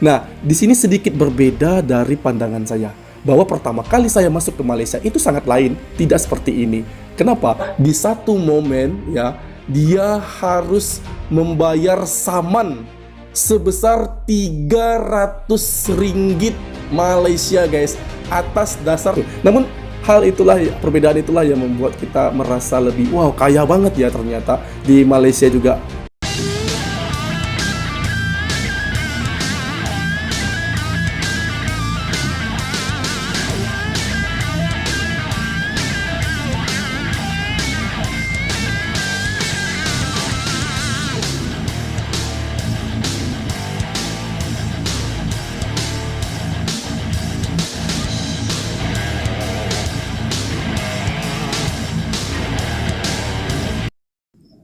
Nah, di sini sedikit berbeda dari pandangan saya. Bahwa pertama kali saya masuk ke Malaysia itu sangat lain, tidak seperti ini. Kenapa? Di satu momen ya, dia harus membayar saman sebesar 300 ringgit Malaysia guys, atas dasar. Namun hal itulah, perbedaan itulah yang membuat kita merasa lebih wow, kaya banget ya ternyata di Malaysia juga.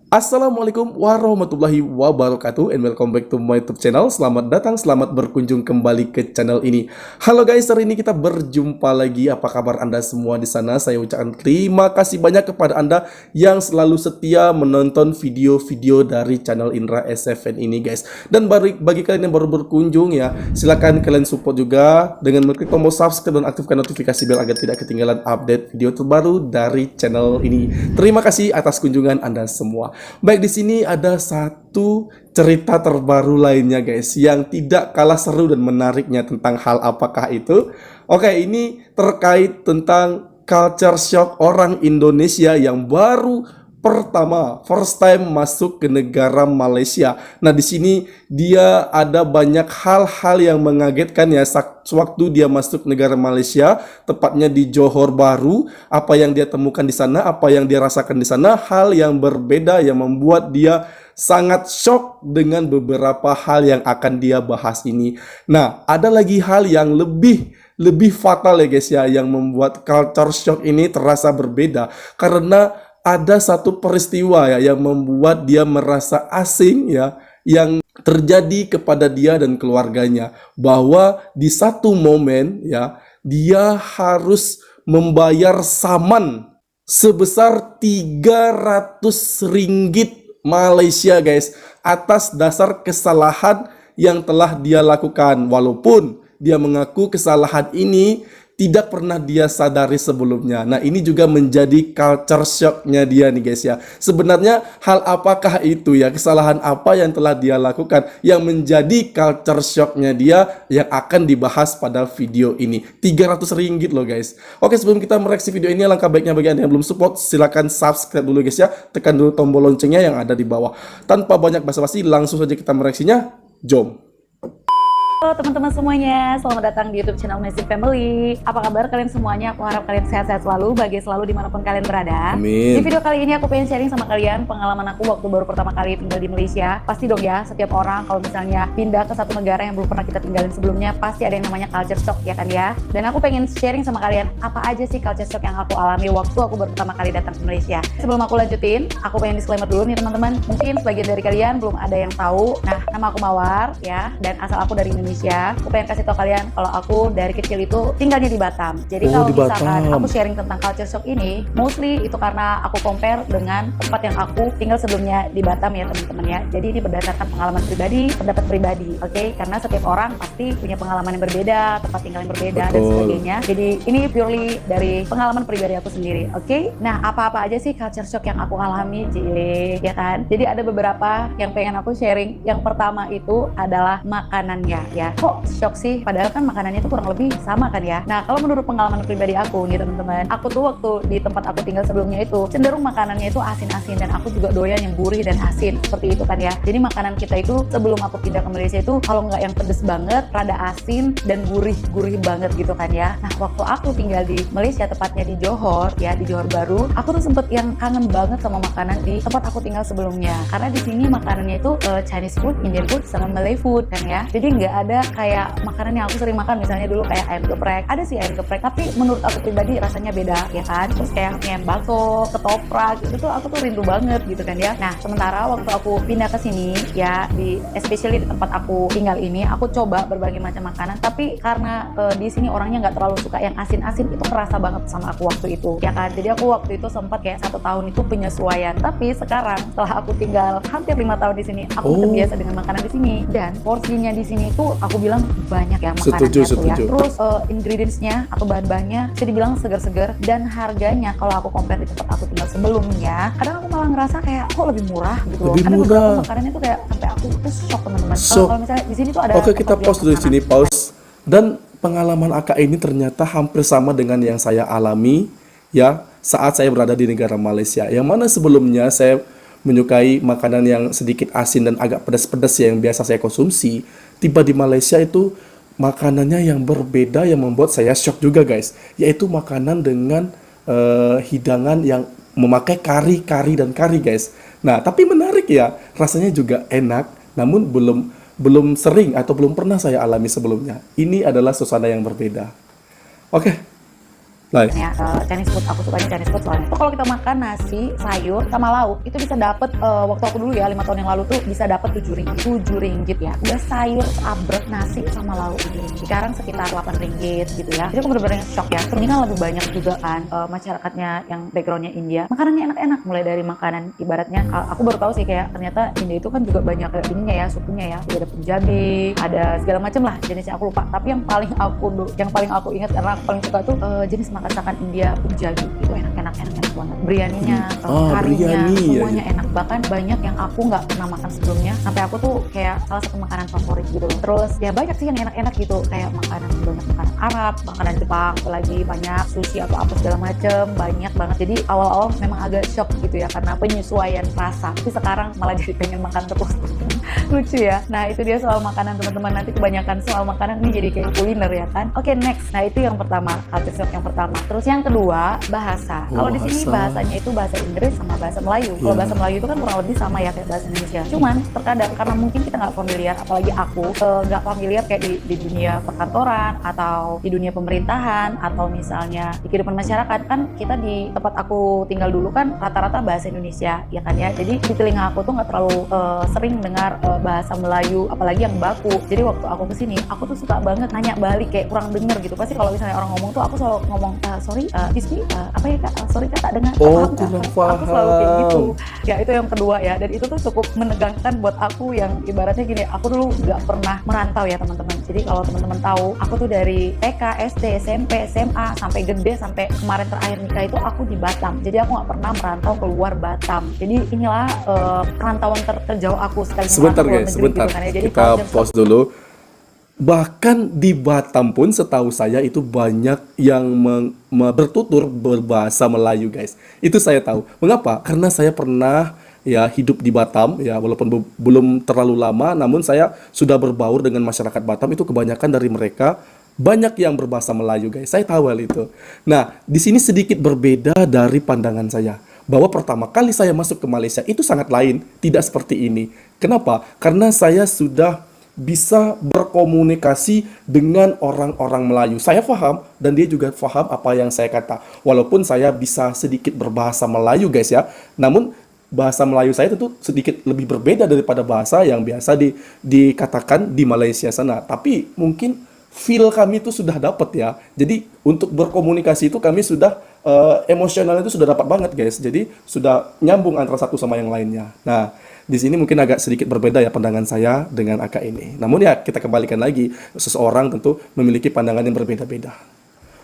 Assalamualaikum warahmatullahi wabarakatuh, and welcome back to my YouTube channel. Selamat datang, selamat berkunjung kembali ke channel ini. Halo guys, hari ini kita berjumpa lagi. Apa kabar Anda semua di sana? Saya ucapkan terima kasih banyak kepada Anda yang selalu setia menonton video-video dari channel Indra SFN ini guys. Dan bagi kalian yang baru berkunjung ya, silakan kalian support juga dengan mengklik tombol subscribe dan aktifkan notifikasi bel agar tidak ketinggalan update video terbaru dari channel ini. Terima kasih atas kunjungan Anda semua. Baik, di sini ada satu cerita terbaru lainnya guys, yang tidak kalah seru dan menariknya. Tentang hal apakah itu? Oke, ini terkait tentang culture shock orang Indonesia yang baru first time masuk ke negara Malaysia. Nah, di sini dia ada banyak hal-hal yang mengagetkan ya sewaktu dia masuk negara Malaysia, tepatnya di Johor Bahru. Apa yang dia temukan di sana, apa yang dia rasakan di sana, hal yang berbeda yang membuat dia sangat shock dengan beberapa hal yang akan dia bahas ini. Nah, ada lagi hal yang lebih fatal ya guys ya, yang membuat culture shock ini terasa berbeda, karena ada satu peristiwa ya yang membuat dia merasa asing ya, yang terjadi kepada dia dan keluarganya, bahwa di satu momen ya, dia harus membayar saman sebesar 300 ringgit Malaysia guys, atas dasar kesalahan yang telah dia lakukan. Walaupun dia mengaku kesalahan ini tidak pernah dia sadari sebelumnya. Nah, ini juga menjadi culture shocknya dia nih guys ya. Sebenarnya hal apakah itu ya, kesalahan apa yang telah dia lakukan yang menjadi culture shocknya dia, yang akan dibahas pada video ini. 300 ringgit loh guys. Oke, sebelum kita mereaksi video ini, langkah baiknya bagi Anda yang belum support, silahkan subscribe dulu guys ya. Tekan dulu tombol loncengnya yang ada di bawah. Tanpa banyak basa-basi, langsung saja kita mereaksinya. Jom. Halo teman-teman semuanya, selamat datang di YouTube channel Nasib Family. Apa kabar kalian semuanya? Aku harap kalian sehat-sehat selalu, bahagia selalu dimanapun kalian berada. Amin. Di video kali ini aku pengen sharing sama kalian pengalaman aku waktu baru pertama kali tinggal di Malaysia. Pasti dong ya, setiap orang kalau misalnya pindah ke satu negara yang belum pernah kita tinggalin sebelumnya, pasti ada yang namanya culture shock ya kan ya. Dan aku pengen sharing sama kalian, apa aja sih culture shock yang aku alami waktu aku baru pertama kali datang ke Malaysia. Sebelum aku lanjutin, aku pengen disclaimer dulu nih teman-teman. Mungkin sebagian dari kalian belum ada yang tahu. Nah, nama aku Mawar ya, dan asal aku dari Indonesia. Aku pengen kasih tau kalian kalau aku dari kecil itu tinggalnya di Batam. Jadi kalau misalkan aku sharing tentang culture shock ini, mostly itu karena aku compare dengan tempat yang aku tinggal sebelumnya di Batam ya teman-teman ya. Jadi ini berdasarkan pengalaman pribadi, pendapat pribadi, oke? Karena setiap orang pasti punya pengalaman yang berbeda, tempat tinggal yang berbeda dan sebagainya. Jadi ini purely dari pengalaman pribadi aku sendiri, oke? Nah, apa-apa aja sih culture shock yang aku alami, Cile, ya kan? Jadi ada beberapa yang pengen aku sharing. Yang pertama itu adalah makanannya ya. Kok shock sih? Padahal kan makanannya itu kurang lebih sama kan ya. Nah, kalau menurut pengalaman pribadi aku nih teman-teman, aku tuh waktu di tempat aku tinggal sebelumnya itu cenderung makanannya itu asin-asin, dan aku juga doyan yang gurih dan asin seperti itu kan ya. Jadi makanan kita itu sebelum aku pindah ke Malaysia itu kalau nggak yang pedes banget, rada asin dan gurih banget gitu kan ya. Nah, waktu aku tinggal di Malaysia, tepatnya di Johor ya, di Johor Bahru, aku tuh sempet yang kangen banget sama makanan di tempat aku tinggal sebelumnya. Karena di sini makanannya itu Chinese food, Indian food, sama Malay food kan ya. Jadi nggak ada kayak makanan yang aku sering makan, misalnya dulu kayak ayam geprek. Ada sih ayam geprek, tapi menurut aku pribadi rasanya beda ya kan. Terus kayak ayam bakso, ketoprak, itu tuh aku tuh rindu banget gitu kan ya. Nah, sementara waktu aku pindah ke sini ya, especially di tempat aku tinggal ini, aku coba berbagai macam makanan, tapi karena di sini orangnya nggak terlalu suka yang asin-asin, itu kerasa banget sama aku waktu itu ya kan. Jadi aku waktu itu sempat kayak 1 tahun itu penyesuaian. Tapi sekarang setelah aku tinggal hampir 5 tahun di sini, aku terbiasa dengan makanan di sini, dan porsinya di sini tuh aku bilang banyak ya makanannya Setuju, tuh ya. setuju. Terus ingredients-nya atau bahan-bahannya bisa dibilang segar-segar, dan harganya kalau aku compare di tempat aku tinggal sebelumnya, kadang aku malah ngerasa kayak kok lebih murah gitu loh. Lebih Ada beberapa murah. makanannya tuh kayak sampai aku tuh shock teman-teman. Shock. Kalau misalnya di sini tuh ada Oke, kita tempat pause jual dulu di makanan. sini, pause. Dan pengalaman Aka ini ternyata hampir sama dengan yang saya alami ya saat saya berada di negara Malaysia. Yang mana sebelumnya saya menyukai makanan yang sedikit asin dan agak pedas-pedas ya, yang biasa saya konsumsi. Tiba di Malaysia itu makanannya yang berbeda yang membuat saya shock juga guys. Yaitu makanan dengan hidangan yang memakai kari dan kari guys. Nah, tapi menarik ya, rasanya juga enak, namun belum sering atau belum pernah saya alami sebelumnya. Ini adalah suasana yang berbeda. Oke, baik. Ya, Chinese food, aku sukanya Chinese food soalnya. Kalau kita makan nasi, sayur, sama lauk, itu bisa dapet, waktu aku dulu ya, 5 tahun yang lalu tuh bisa dapet 7 ringgit. 7 ringgit ya. Udah sayur, abrek, nasi, sama lauk. Sekarang sekitar 8 ringgit gitu ya. Jadi aku bener-bener shock ya. Terus ini kan lebih banyak juga kan masyarakatnya yang backgroundnya India. Makanannya enak-enak, mulai dari makanan ibaratnya. Aku baru tahu sih kayak ternyata India itu kan juga banyak ininya ya, sukunya ya. Ada Punjabi, ada segala macam lah jenisnya, aku lupa. Tapi yang paling aku ingat karena aku paling suka tuh jenis masakan India Punjabi itu enak banget. Biryaninya, karinya, biryani, semuanya enak. Bahkan banyak yang aku nggak pernah makan sebelumnya. Sampai aku tuh kayak salah satu makanan favorit gitu. Terus ya banyak sih yang enak-enak gitu. Kayak banyak makanan Arab, makanan Jepang, apalagi banyak sushi atau apa segala macem, banyak banget. Jadi awal-awal memang agak shock gitu ya karena penyesuaian rasa. Tapi sekarang malah jadi pengen makan terus. Lucu ya. Nah itu dia soal makanan teman-teman. Nanti kebanyakan soal makanan ini jadi kayak kuliner ya kan. Oke, next. Nah itu yang pertama, culture shock yang pertama. Terus yang kedua, bahasa. Kalau di sini bahasanya itu bahasa Inggris sama bahasa Melayu. Kalau bahasa Melayu itu kan kurang lebih sama ya kayak bahasa Indonesia. Cuman terkadang karena mungkin kita nggak familiar, apalagi aku nggak familiar kayak di dunia perkantoran atau di dunia pemerintahan atau misalnya di kehidupan masyarakat, kan kita di tempat aku tinggal dulu kan rata-rata bahasa Indonesia ya kan ya. Jadi di telinga aku tuh nggak terlalu sering dengar bahasa Melayu, apalagi yang baku. Jadi waktu aku kesini, aku tuh suka banget nanya balik kayak kurang denger gitu. Pasti kalau misalnya orang ngomong tuh aku selalu ngomong sorry, excuse me, apa ya kak? Sorry kak, tak dengar. Oh, Paham, kurang aku selalu kayak gitu. paham. Ya itu yang kedua ya. Dan itu tuh cukup menegangkan buat aku yang ibaratnya gini. Aku dulu nggak pernah merantau ya teman-teman. Jadi kalau teman-teman tahu, aku tuh dari TK, SD, SMP, SMA sampai gede sampai kemarin terakhir nikah itu aku di Batam. Jadi aku nggak pernah merantau keluar Batam. Jadi inilah perantauan terjauh aku sekali. Sebentar guys, sebentar. Gitu kan ya. Jadi Kita culture pause dulu. Bahkan di Batam pun setahu saya itu banyak yang bertutur berbahasa Melayu guys. Itu saya tahu. Mengapa? Karena saya pernah ya hidup di Batam ya, walaupun belum terlalu lama, namun saya sudah berbaur dengan masyarakat Batam. Itu kebanyakan dari mereka banyak yang berbahasa Melayu guys. Saya tahu hal itu. Nah, di sini sedikit berbeda dari pandangan saya. Bahwa pertama kali saya masuk ke Malaysia itu sangat lain, tidak seperti ini. Kenapa? Karena saya sudah bisa berkomunikasi dengan orang-orang Melayu. Saya paham dan dia juga paham apa yang saya kata. Walaupun saya bisa sedikit berbahasa Melayu guys ya. Namun bahasa Melayu saya tentu sedikit lebih berbeda daripada bahasa yang biasa dikatakan di Malaysia sana. Tapi mungkin feel kami itu sudah dapat ya. Jadi untuk berkomunikasi itu kami sudah emosional itu sudah dapat banget guys. Jadi sudah nyambung antara satu sama yang lainnya. Nah, di sini mungkin agak sedikit berbeda ya pandangan saya dengan Aka ini. Namun ya kita kembalikan lagi, seseorang tentu memiliki pandangan yang berbeda-beda.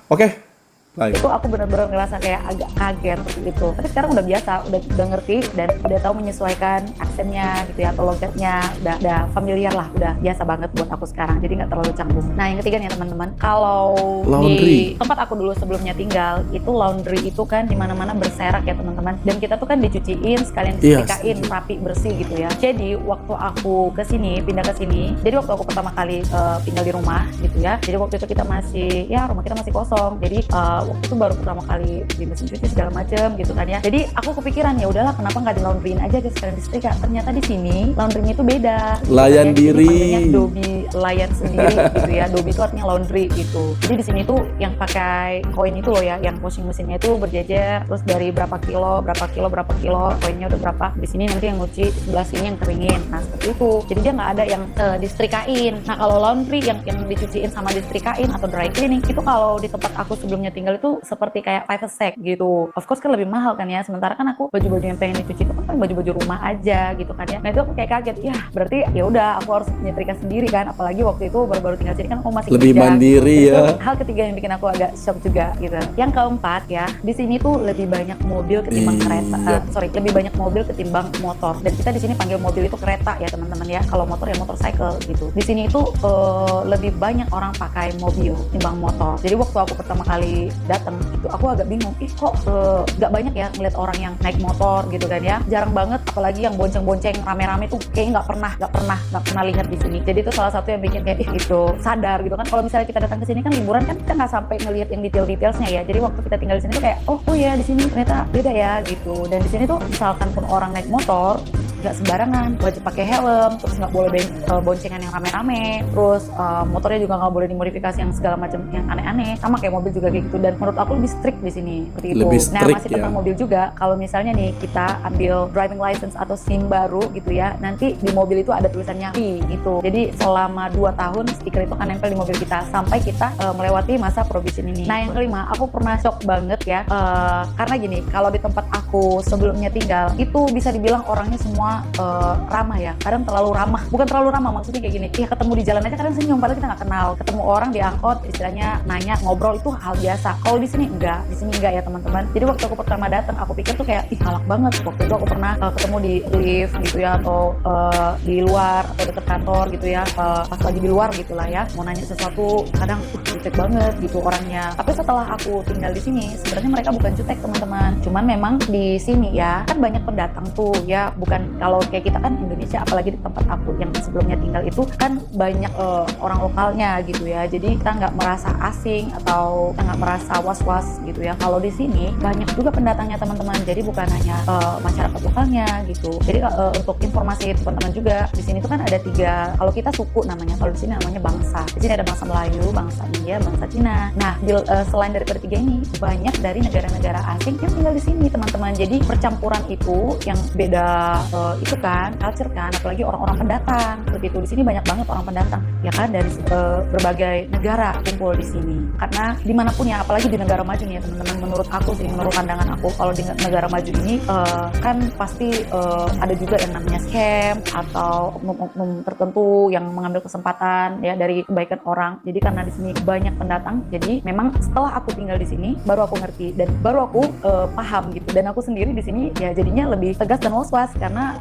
Oke. Baik. Itu aku benar-benar ngerasa kayak agak kaget gitu. Tapi sekarang udah biasa, udah ngerti dan udah tahu menyesuaikan aksennya gitu ya atau logatnya, udah familiar lah, udah biasa banget buat aku sekarang. Jadi nggak terlalu canggung. Nah yang ketiga nih teman-teman, kalau Laundry. di tempat aku dulu sebelumnya tinggal itu laundry itu kan di mana-mana berserak ya teman-teman. Dan kita tuh kan dicuciin sekalian disetrikain rapi bersih gitu ya. Jadi waktu aku pindah ke sini. Jadi waktu aku pertama kali tinggal di rumah gitu ya. Jadi waktu itu kita masih rumah kita masih kosong. Jadi waktu itu baru pertama kali di mesin cuci segala macem gitu kan ya. Jadi aku kepikiran ya udahlah kenapa nggak di laundryin aja guys, sekalian disetrika. Ternyata di sini laundrynya itu beda. Gitu Layan kan, ya. diri. Jadi panggilnya Dobi layan sendiri gitu ya. Dobi itu artinya laundry gitu. Jadi di sini tuh yang pakai koin itu loh ya, yang washing mesinnya itu berjejer. Terus dari berapa kilo, koinnya udah berapa. Di sini nanti yang nyuci, sebelah sini yang keringin. Nah seperti itu. Jadi dia nggak ada yang disetrikain. Nah kalau laundry yang dicuciin sama disetrikain atau dry cleaning itu kalau di tempat aku sebelumnya tinggal tinggal itu seperti kayak private sek gitu. Of course kan lebih mahal kan ya, sementara kan aku baju-baju yang pengen dicuci itu kan baju-baju rumah aja gitu kan ya. Nah itu aku kayak kaget, ya berarti ya udah aku harus nyetrika sendiri kan, apalagi waktu itu baru-baru tinggal sini kan aku masih Lebih kerja, mandiri gitu. ya. Itu hal ketiga yang bikin aku agak shock juga gitu. Yang keempat ya, di sini tuh lebih banyak mobil ketimbang kereta. Lebih banyak mobil ketimbang motor. Dan kita di sini panggil mobil itu kereta ya teman-teman ya. Kalau motor ya motorcycle gitu. Di sini itu lebih banyak orang pakai mobil ketimbang motor. Jadi waktu aku pertama kali datang itu aku agak bingung, kok gak banyak ya ngeliat orang yang naik motor gitu kan ya. Jarang banget, apalagi yang bonceng-bonceng rame-rame tuh kayaknya nggak pernah lihat di sini. Jadi itu salah satu yang bikin kayak itu sadar gitu kan. Kalau misalnya kita datang ke sini kan liburan kan kita nggak sampai ngelihat yang detail-detailsnya ya. Jadi waktu kita tinggal di sini tuh kayak oh ya di sini ternyata beda ya gitu. Dan di sini tuh misalkan pun orang naik motor nggak sembarangan, wajib pakai helm, terus nggak boleh boncengan yang rame-rame, terus motornya juga nggak boleh dimodifikasi yang segala macam yang aneh-aneh, sama kayak mobil juga kayak gitu. Dan menurut aku lebih strict di sini seperti itu. Lebih Nah strict, masih ya. tentang mobil juga, kalau misalnya nih kita ambil driving license atau SIM baru gitu ya, nanti di mobil itu ada tulisannya P gitu. Jadi selama 2 tahun stiker itu kan nempel di mobil kita sampai kita melewati masa probation ini. Nah yang kelima, aku pernah shock banget ya, karena gini, kalau di tempat aku sebelumnya tinggal itu bisa dibilang orangnya semua ramah ya, kadang terlalu ramah, bukan terlalu ramah maksudnya kayak gini, ya ketemu di jalan aja kadang senyum padahal kita nggak kenal, ketemu orang di angkot istilahnya nanya ngobrol itu hal biasa. Kalau di sini enggak ya teman-teman. Jadi waktu aku pertama datang aku pikir tuh kayak galak banget. Waktu itu aku pernah ketemu di lift gitu ya, atau di luar atau dekat kantor gitu ya, pas lagi di luar gitulah ya, mau nanya sesuatu kadang jutek banget gitu orangnya. Tapi setelah aku tinggal di sini sebenarnya mereka bukan jutek teman-teman, cuman memang di sini ya kan banyak pendatang tuh ya, bukan kalau kayak kita kan Indonesia, apalagi di tempat aku yang sebelumnya tinggal itu kan banyak orang lokalnya gitu ya. Jadi kita nggak merasa asing atau kita nggak merasa was-was gitu ya. Kalau di sini banyak juga pendatangnya teman-teman, jadi bukan hanya masyarakat lokalnya gitu. Jadi untuk informasi teman-teman juga, di sini tuh kan ada 3, kalau kita suku namanya, kalau di sini namanya bangsa. Di sini ada bangsa Melayu, bangsa India, bangsa Cina. Nah selain daripada 3 ini, banyak dari negara-negara asing yang tinggal di sini teman-teman. Jadi percampuran itu yang beda itu kan culture kan, apalagi orang-orang pendatang seperti itu. Di sini banyak banget orang pendatang ya kan, dari berbagai negara kumpul di sini. Karena dimanapun ya, apalagi di negara maju nih ya teman-teman, menurut aku sih, menurut pandangan aku, kalau di negara maju ini kan pasti ada juga yang namanya scam atau oknum-oknum tertentu yang mengambil kesempatan ya dari kebaikan orang. Jadi karena di sini banyak pendatang, jadi memang setelah aku tinggal di sini baru aku ngerti dan baru aku paham gitu. Dan aku sendiri di sini ya jadinya lebih tegas dan was-was karena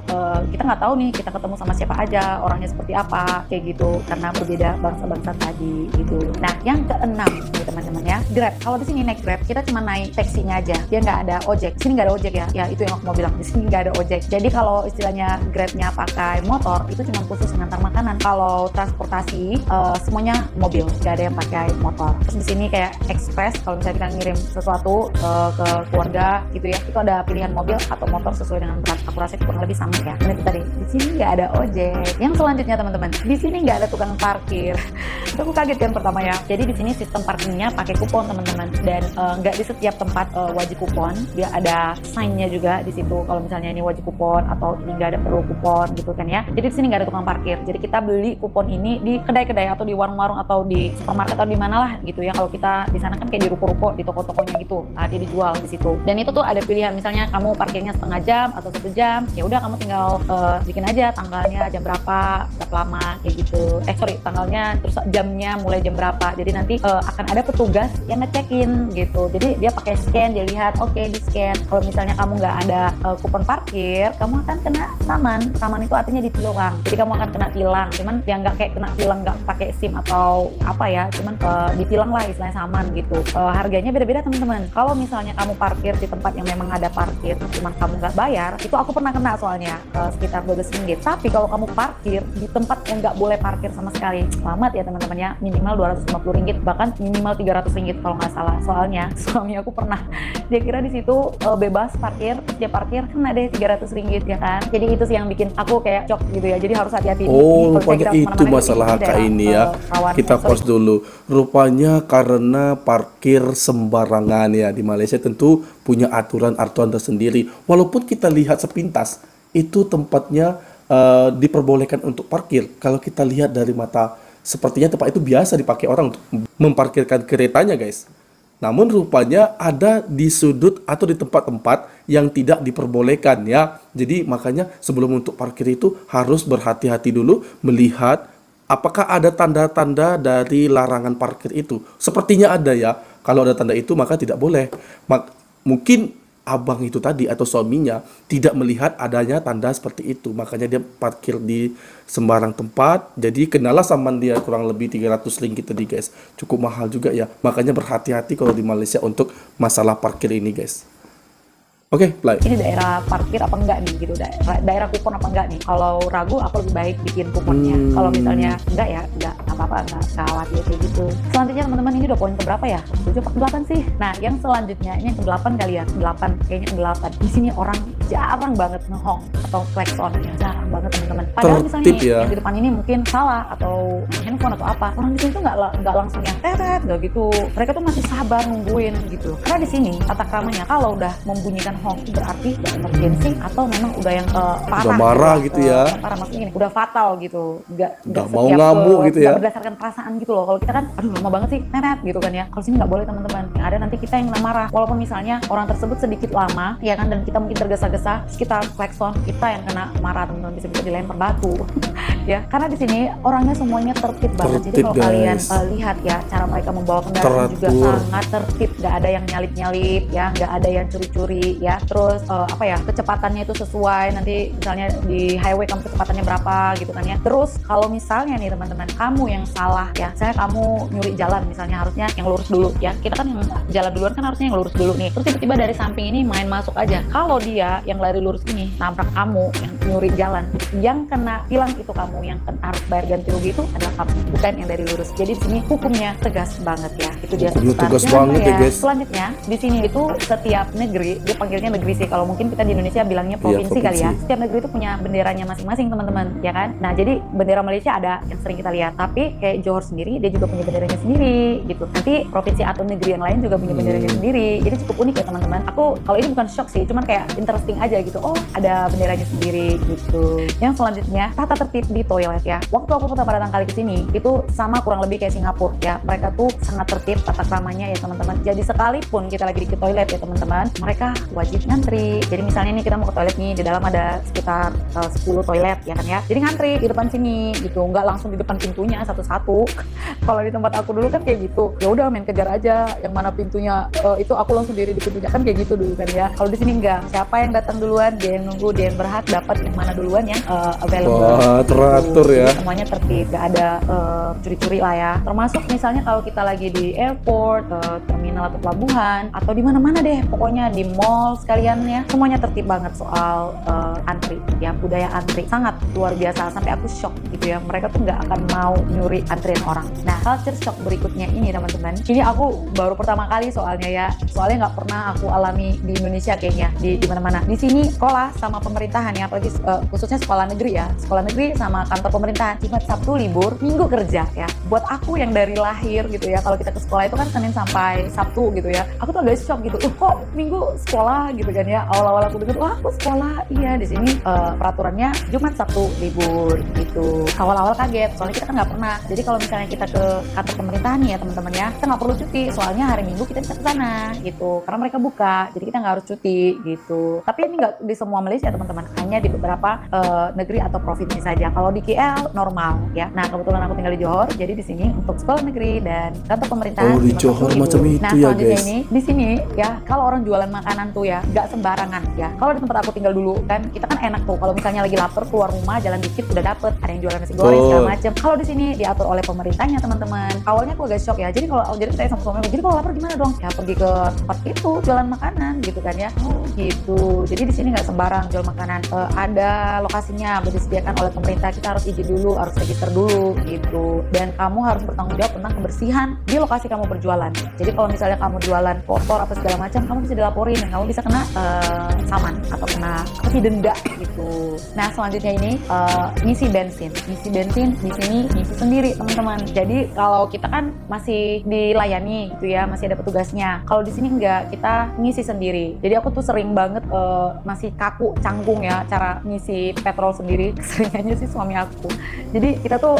kita nggak tahu nih kita ketemu sama siapa aja, orangnya seperti apa kayak gitu, karena berbeda bangsa-bangsa tadi gitu. Nah yang keenam nih teman-teman ya, Grab. Kalau di sini naik Grab kita cuma naik taksinya aja, dia nggak ada ojek. Sini nggak ada ojek ya, ya itu yang aku mau bilang, di sini nggak ada ojek. Jadi kalau istilahnya Grabnya pakai motor itu cuma khusus ngantar makanan. Kalau transportasi semuanya mobil, nggak ada yang pakai motor. Terus di sini kayak express, kalau misalnya kita ngirim sesuatu ke keluarga gitu ya, itu ada pilihan mobil atau motor sesuai dengan berat. Aku rasa kurang lebih sama ya. Nah itu tadi, di sini nggak ada ojek. Yang selanjutnya teman-teman, di sini nggak ada tukang parkir. Itu aku kaget kan pertama ya. Jadi di sini sistem parkirnya pakai kupon teman-teman, dan nggak di setiap tempat wajib kupon. Dia ada sign-nya juga di situ. Kalau misalnya ini wajib kupon atau ini nggak ada perlu kupon gitu kan ya. Jadi di sini nggak ada tukang parkir. Jadi kita beli kupon ini di kedai-kedai atau di warung-warung atau di supermarket atau di mana lah gitu ya. Kalau kita di sana kan kayak di ruko-ruko, di toko-tokonya gitu. Nah, dia dijual di situ. Dan itu tuh ada pilihan, misalnya kamu parkirnya setengah jam atau 1 jam, ya udah kamu tinggal bikin aja tanggalnya jam berapa lama kayak gitu. Tanggalnya terus jamnya mulai jam berapa. Jadi nanti akan ada petugas yang ngecekin gitu. Jadi dia pakai scan, dia lihat oke, di scan. Kalau misalnya kamu nggak ada kupon parkir, kamu akan kena saman. Saman itu artinya ditilang. Jadi kamu akan kena tilang. Cuman ya nggak kayak kena tilang nggak pakai SIM atau apa ya. Cuman ditilang lah istilahnya saman gitu. Harganya beda-beda teman-teman. Kalau misalnya kamu parkir di tempat yang memang ada parkir, cuman kamu nggak bayar, itu aku pernah kena soalnya sekitar 12 ringgit. Tapi kalau kamu parkir di tempat yang nggak boleh parkir sama sekali, selamat ya teman-teman ya, minimal 250 ringgit, bahkan minimal 300 ringgit kalau nggak salah. Soalnya suami aku pernah, dia kira di situ bebas parkir, dia parkir kena deh 300 ringgit ya kan. Jadi itu sih yang bikin aku kayak shock gitu ya. Jadi harus hati-hati. Oh, rupanya itu masalah HK ini ya. Kita pause dulu. Rupanya karena parkir sembarangan ya di Malaysia tentu punya aturan-aturan tersendiri. Walaupun kita lihat sepintas itu tempatnya diperbolehkan untuk parkir. Kalau kita lihat dari mata, sepertinya tempat itu biasa dipakai orang untuk memparkirkan keretanya, guys. Namun rupanya ada di sudut atau di tempat-tempat yang tidak diperbolehkan ya. Jadi makanya sebelum untuk parkir itu harus berhati-hati dulu melihat apakah ada tanda-tanda dari larangan parkir itu. Sepertinya ada ya. Kalau ada tanda itu maka tidak boleh. Mungkin abang itu tadi atau suaminya tidak melihat adanya tanda seperti itu, makanya dia parkir di sembarang tempat. Jadi kenalah sama dia kurang lebih 300 ringgit tadi guys, cukup mahal juga ya. Makanya berhati-hati kalau di Malaysia untuk masalah parkir ini guys. Oke, play. Ini daerah parkir apa enggak nih gitu, daerah kupon apa enggak nih. Kalau ragu aku lebih baik bikin kuponnya. Kalau misalnya enggak ya enggak apa-apa, enggak khawatir kayak gitu. Selanjutnya teman-teman, ini udah poin keberapa ya? 7 atau 8 sih. Nah yang selanjutnya ini yang ke-8 kali ya, 8 kayaknya ke-8. Di sini orang jarang banget ngehong atau klakson, yang jarang banget teman-teman. Padahal misalnya ya. yang di depan ini mungkin salah atau handphone atau apa, orang di sini tuh nggak langsung yang teret nggak gitu. Mereka tuh masih sabar nungguin gitu. Karena di sini tata kramanya kalau udah membunyikan honk berarti udah emergency atau memang udah yang parah, udah marah gitu ya. Parah maksudnya gini, udah fatal gitu. Nggak mau ngamuk gitu ya. Nggak berdasarkan perasaan gitu loh. Kalau kita kan, aduh lama banget sih, teret gitu kan ya. Kalau sini nggak boleh teman-teman. Yang ada nanti kita yang marah. Walaupun misalnya orang tersebut sedikit lama, ya kan, dan kita mungkin tergesa-gesa, terus kita klakson, kita yang kena marah teman-teman, bisa dilempar batu. Ya, karena di sini orangnya semuanya tertib banget. Jadi kalau kalian lihat ya, cara mereka membawa kendaraan juga sangat tertib. Nggak ada yang nyalip-nyalip ya, nggak ada yang curi-curi ya. Terus kecepatannya itu sesuai, nanti misalnya di highway kamu kecepatannya berapa gitu kan ya. Terus kalau misalnya nih teman-teman, kamu yang salah ya, saya kamu nyuri jalan misalnya, harusnya yang lurus dulu ya. Kita kan yang jalan duluan kan harusnya yang lurus dulu nih. Terus tiba-tiba dari samping ini main masuk aja. Kalau dia yang lari lurus ini nabrak kamu yang nyuri jalan, yang kena tilang itu kamu, yang harus bayar ganti rugi itu adalah kamu, bukan yang dari lurus. Jadi di sini hukumnya tegas banget ya. Itu dia tegas banget ya guys. Selanjutnya di sini itu setiap negeri, dia panggilnya negeri sih. Kalau mungkin kita di Indonesia bilangnya provinsi, kali ya. Setiap negeri itu punya benderanya masing-masing teman-teman, ya kan? Nah jadi bendera Malaysia ada yang sering kita lihat, tapi kayak Johor sendiri dia juga punya benderanya sendiri gitu. Nanti provinsi atau negeri yang lain juga punya benderanya sendiri. Jadi cukup unik ya teman-teman. Aku kalau ini bukan shock sih, cuman kayak interesting aja gitu. Oh ada benderanya sendiri gitu. Yang selanjutnya tata tertib di toilet ya. Waktu aku pertama datang kali ke sini itu sama kurang lebih kayak Singapura ya. Mereka tuh sangat tertib tata kramanya ya teman-teman. Jadi sekalipun kita lagi di toilet ya teman-teman, mereka wajib ngantri. Jadi misalnya nih kita mau ke toilet nih, di dalam ada sekitar 10 toilet ya kan ya. Jadi ngantri di depan sini gitu, nggak langsung di depan pintunya satu-satu. Kalau di tempat aku dulu kan kayak gitu. Ya udah main kejar aja yang mana pintunya itu aku langsung diri di pintunya kan kayak gitu dulu kan ya. Kalau di sini enggak. Siapa yang datang duluan, dia yang nunggu, dia yang berhak dapat yang mana duluan yang available. Wah, teratur ya. Jadi semuanya tertib, nggak ada curi-curi lah ya. Termasuk misalnya kalau kita lagi di airport, terminal atau pelabuhan atau di mana-mana deh, pokoknya di mall sekalian ya, semuanya tertib banget soal antri ya, budaya antri sangat luar biasa, sampai aku shock gitu ya. Mereka tuh nggak akan mau nyuri antrian orang. Nah culture shock berikutnya ini teman-teman, ini aku baru pertama kali soalnya ya, soalnya nggak pernah aku alami di Indonesia kayaknya, di mana-mana. Di sini sekolah sama pemerintahan ya, apalagi khususnya sekolah negeri ya, sekolah negeri sama kantor pemerintahan, Jumat Sabtu libur, Minggu kerja ya. Buat aku yang dari lahir gitu ya, kalau kita ke sekolah itu kan Senin sampai Sabtu gitu ya, aku tuh agak shock gitu, kok Minggu sekolah gitu kan ya. Awal-awal aku dengar, wah aku sekolah, iya di sini peraturannya Jumat Sabtu libur gitu. Awal-awal kaget, soalnya kita kan nggak pernah. Jadi kalau misalnya kita ke kantor pemerintahan nih ya teman-teman ya, kita nggak perlu cuti, soalnya hari Minggu kita bisa ke sana gitu, karena mereka buka, jadi kita nggak harus cuti gitu. Tapi ini nggak di semua Malaysia teman-teman, hanya di beberapa negeri atau provinsi saja. Kalau di KL normal ya. Nah kebetulan aku tinggal di Johor, jadi di sini untuk sekolah negeri dan kantor pemerintahan di Johor macam itu nah, ya guys. Ini di sini ya, kalau orang jualan makanan tuh ya nggak sembarangan ya. Kalau di tempat aku tinggal dulu kan, kita kan enak tuh kalau misalnya lagi lapar keluar rumah jalan dikit udah dapet, ada yang jualan nasi goreng segala macam. Kalau di sini diatur oleh pemerintahnya teman-teman. Awalnya aku agak shock ya. Jadi kalau saya sama suami, jadi kalau lapar gimana dong? Ya pergi ke tempat itu jualan makanan gitu kan ya. Oh gitu. Jadi di sini nggak sembarang jual makanan. Ada lokasinya disediakan oleh pemerintah. Kita harus izin dulu, harus register dulu gitu. Dan kamu harus bertanggung jawab tentang kebersihan di lokasi kamu berjualan. Jadi kalau misalnya kamu jualan kotor apa segala macam, kamu bisa dilaporin dan kamu bisa kena saman atau kena denda gitu. Nah selanjutnya ini ngisi bensin. Ngisi bensin di sini ngisi sendiri teman-teman. Jadi kalau kita kan masih dilayani gitu ya, masih ada petugasnya. Kalau di sini enggak, kita ngisi sendiri. Jadi aku tuh sering banget masih kaku, canggung ya cara ngisi petrol sendiri. Keseringannya sih suami aku. Jadi kita tuh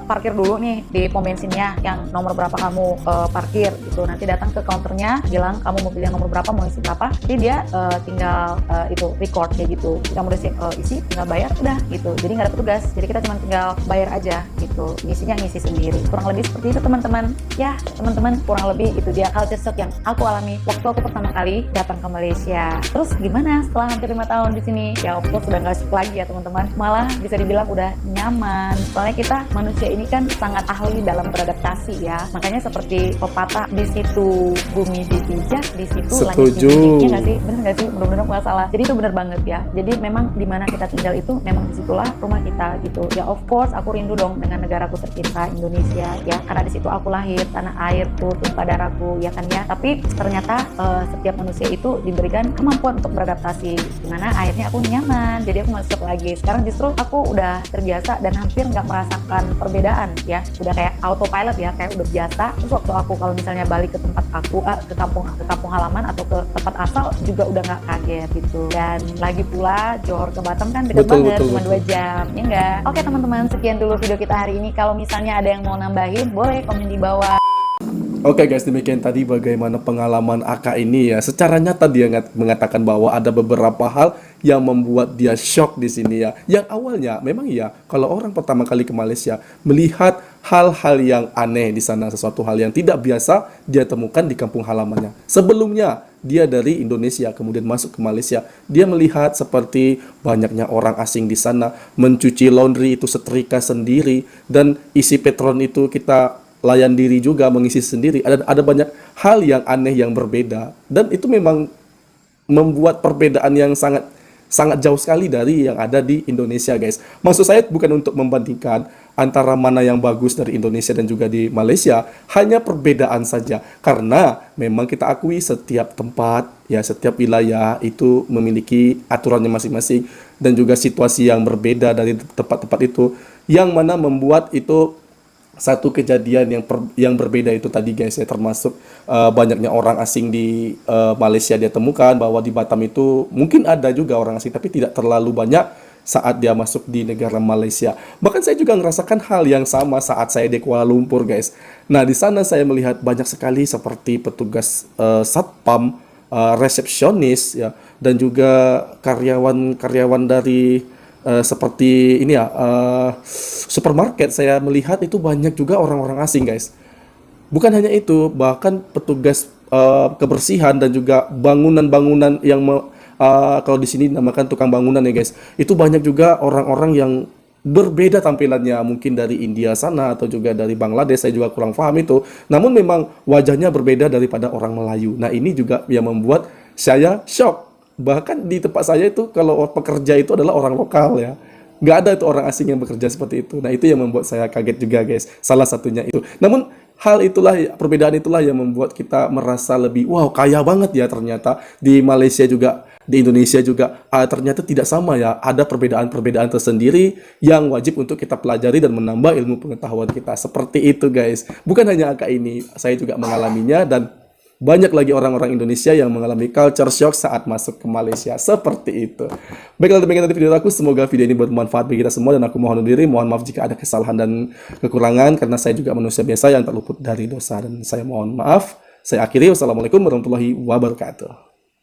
parkir dulu nih di pom bensinnya yang nomor berapa kamu parkir gitu. Nanti datang ke counternya, bilang kamu mau pilih yang nomor berapa, mau isi berapa. Jadi dia tinggal itu record kayak gitu. Kamu udah isi, tinggal bayar, udah gitu. Jadi nggak ada petugas. Jadi kita cuma tinggal bayar aja gitu. Ngisinya ngisi sendiri. Kurang lebih seperti itu teman-teman. Ya teman-teman, kurang lebih itu dia culture shock yang aku alami waktu aku pertama kali datang ke Malaysia. Terus gimana setelah hampir 5 tahun di sini? Ya of course udah nggak shock lagi ya teman-teman. Malah bisa dibilang udah nyaman. Soalnya kita manusia ini kan sangat ahli dalam beradaptasi ya. Makanya seperti pepatah, di situ bumi dipijak, di situ langit dijunjung. Iya nggak sih? Bener nggak sih? Bener-bener nggak salah. Jadi itu bener banget ya. Jadi memang di mana kita tinggal itu memang disitulah rumah kita gitu. Ya of course aku rindu dong dengan negaraku tercinta Indonesia ya. Karena di situ aku lahir, tanah airku, tumpah darahku ya kan ya. Tapi ternyata setiap manusia itu diberikan kemampuan untuk beradaptasi. Dimana akhirnya aku nyaman. Jadi aku masuk lagi. Sekarang justru aku udah terbiasa dan hampir nggak merasakan perbedaan ya. Udah kayak autopilot ya, kayak udah biasa. Terus waktu aku kalau misalnya balik ke tempat aku, ke kampung halaman atau ke tempat asal juga udah nggak kaget gitu. Dan lagi pula Johor ke Batam kan dekat banget, cuma 2 jam ya enggak. Oke teman-teman, sekian dulu video kita hari ini. Kalau misalnya ada yang mau nambahin, boleh komen di bawah. Oke guys, demikian tadi bagaimana pengalaman Aka ini ya. Secara nyata dia mengatakan bahwa ada beberapa hal yang membuat dia shock di sini ya. Yang awalnya memang ya, kalau orang pertama kali ke Malaysia melihat hal-hal yang aneh di sana, sesuatu hal yang tidak biasa dia temukan di kampung halamannya. Sebelumnya dia dari Indonesia kemudian masuk ke Malaysia, dia melihat seperti banyaknya orang asing di sana, mencuci laundry itu setrika sendiri, dan isi petron itu kita layan diri juga, mengisi sendiri. Ada banyak hal yang aneh yang berbeda, dan itu memang membuat perbedaan yang sangat jauh sekali dari yang ada di Indonesia guys. Maksud saya bukan untuk membandingkan antara mana yang bagus dari Indonesia dan juga di Malaysia, hanya perbedaan saja. Karena memang kita akui setiap tempat ya, setiap wilayah itu memiliki aturannya masing-masing dan juga situasi yang berbeda dari tempat-tempat itu, yang mana membuat itu satu kejadian yang berbeda itu tadi guys ya, termasuk banyaknya orang asing di Malaysia dia temukan, bahwa di Batam itu mungkin ada juga orang asing tapi tidak terlalu banyak saat dia masuk di negara Malaysia. Bahkan saya juga merasakan hal yang sama saat saya di Kuala Lumpur guys. Nah di sana saya melihat banyak sekali seperti petugas satpam, resepsionis ya, dan juga karyawan-karyawan dari seperti ini ya, supermarket. Saya melihat itu banyak juga orang-orang asing guys. Bukan hanya itu, bahkan petugas kebersihan dan juga bangunan-bangunan yang kalau di sini namakan tukang bangunan ya guys, itu banyak juga orang-orang yang berbeda tampilannya, mungkin dari India sana atau juga dari Bangladesh, saya juga kurang paham itu. Namun memang wajahnya berbeda daripada orang Melayu. Nah ini juga yang membuat saya shock. Bahkan di tempat saya itu kalau pekerja itu adalah orang lokal ya, nggak ada itu orang asing yang bekerja seperti itu. Nah itu yang membuat saya kaget juga guys, salah satunya itu. Namun hal itulah, perbedaan itulah yang membuat kita merasa lebih wow, kaya banget ya ternyata di Malaysia juga, di Indonesia juga ternyata tidak sama ya. Ada perbedaan-perbedaan tersendiri yang wajib untuk kita pelajari dan menambah ilmu pengetahuan kita. Seperti itu guys. Bukan hanya angka ini, saya juga mengalaminya, dan banyak lagi orang-orang Indonesia yang mengalami culture shock saat masuk ke Malaysia. Seperti itu. Baiklah, demikian tadi video aku. Semoga video ini bermanfaat bagi kita semua, dan aku mohon undur diri. Mohon maaf jika ada kesalahan dan kekurangan, karena saya juga manusia biasa yang tak luput dari dosa, dan saya mohon maaf. Saya akhiri. Wassalamualaikum warahmatullahi wabarakatuh.